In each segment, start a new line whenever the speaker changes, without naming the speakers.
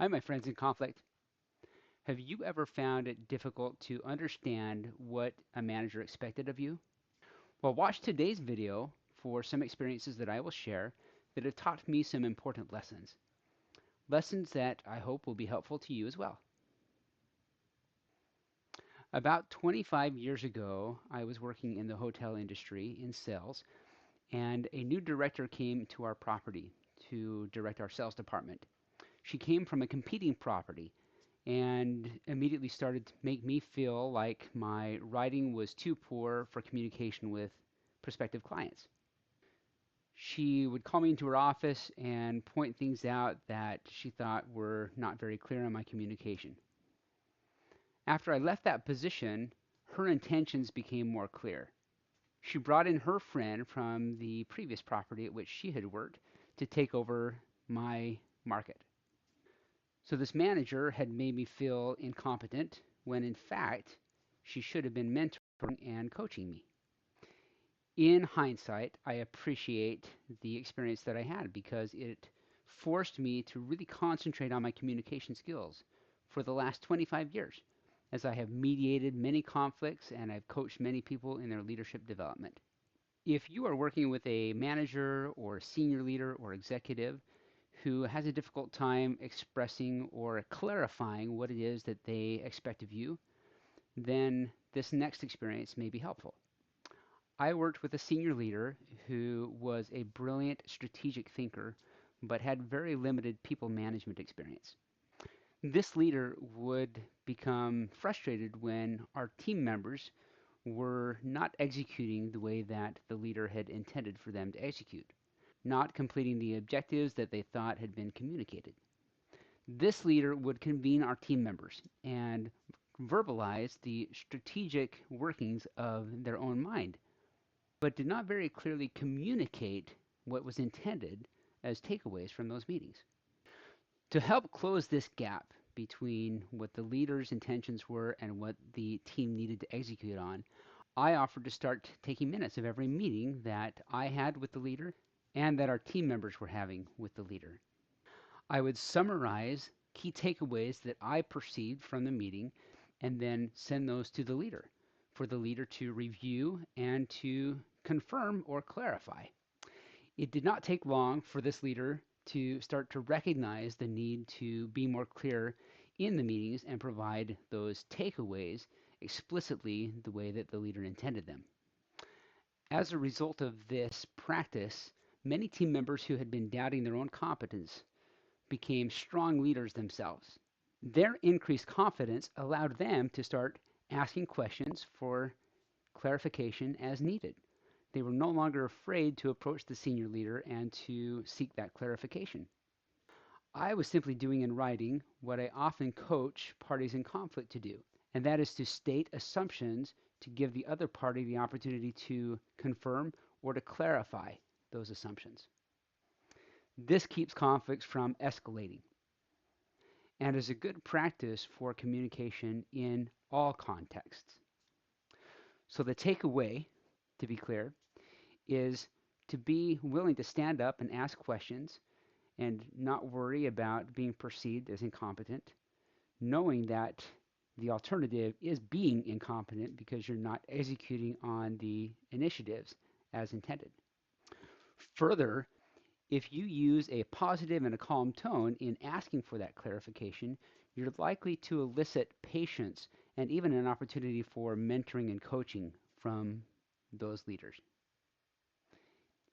Hi, my friends in conflict. Have you ever found it difficult to understand what a manager expected of you? Well, watch today's video for some experiences that I will share that have taught me some important lessons. Lessons that I hope will be helpful to you as well. About 25 years ago, I was working in the hotel industry in sales, and a new director came to our property to direct our sales department. She came from a competing property and immediately started to make me feel like my writing was too poor for communication with prospective clients. She would call me into her office and point things out that she thought were not very clear in my communication. After I left that position, her intentions became more clear. She brought in her friend from the previous property at which she had worked to take over my market. So this manager had made me feel incompetent when in fact she should have been mentoring and coaching me. In hindsight, I appreciate the experience that I had because it forced me to really concentrate on my communication skills for the last 25 years, as I have mediated many conflicts and I've coached many people in their leadership development. If you are working with a manager or a senior leader or executive who has a difficult time expressing or clarifying what it is that they expect of you, then this next experience may be helpful. I worked with a senior leader who was a brilliant strategic thinker, but had very limited people management experience. This leader would become frustrated when our team members were not executing the way that the leader had intended for them to execute, not completing the objectives that they thought had been communicated. This leader would convene our team members and verbalize the strategic workings of their own mind, but did not very clearly communicate what was intended as takeaways from those meetings. To help close this gap between what the leader's intentions were and what the team needed to execute on, I offered to start taking minutes of every meeting that I had with the leader and that our team members were having with the leader. I would summarize key takeaways that I perceived from the meeting and then send those to the leader for the leader to review and to confirm or clarify. It did not take long for this leader to start to recognize the need to be more clear in the meetings and provide those takeaways explicitly the way that the leader intended them. As a result of this practice, many team members who had been doubting their own competence became strong leaders themselves. Their increased confidence allowed them to start asking questions for clarification as needed. They were no longer afraid to approach the senior leader and to seek that clarification. I was simply doing in writing what I often coach parties in conflict to do, and that is to state assumptions to give the other party the opportunity to confirm or to clarify those assumptions. This keeps conflicts from escalating and is a good practice for communication in all contexts. So the takeaway, to be clear, is to be willing to stand up and ask questions and not worry about being perceived as incompetent, knowing that the alternative is being incompetent because you're not executing on the initiatives as intended. Further, if you use a positive and a calm tone in asking for that clarification, you're likely to elicit patience and even an opportunity for mentoring and coaching from those leaders.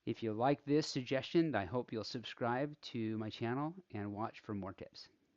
If you like this suggestion, I hope you'll subscribe to my channel and watch for more tips.